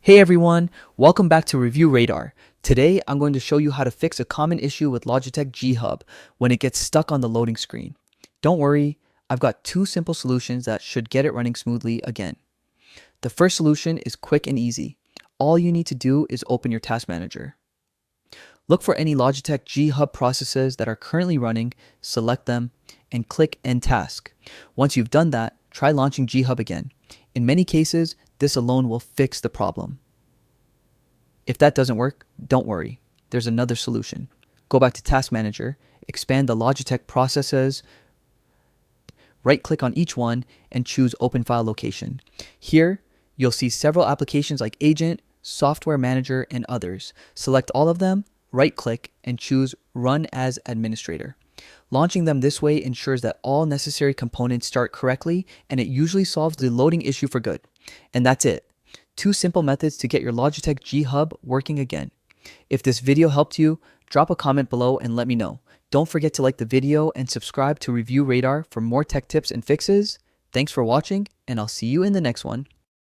Hey everyone, welcome back to Review Radar. Today I'm going to show you how to fix a common issue with Logitech G HUB when it gets stuck on the loading screen. Don't worry, I've got two simple solutions that should get it running smoothly again. The first solution is quick and easy. All you need to do is open your task manager. Look for any Logitech G HUB processes that are currently running, select them, and click End Task. Once you've done that, try launching G HUB again. In many cases, this alone will fix the problem. If that doesn't work, don't worry. There's another solution. Go back to Task Manager, expand the Logitech processes, right-click on each one, and choose Open File Location. Here, you'll see several applications like Agent, Software Manager, and others. Select all of them, right-click, and choose Run as Administrator. Launching them this way ensures that all necessary components start correctly, and it usually solves the loading issue for good. And that's it. Two simple methods to get your Logitech G HUB working again. If this video helped you, drop a comment below and let me know. Don't forget to like the video and subscribe to Review Radar for more tech tips and fixes. Thanks for watching, and I'll see you in the next one.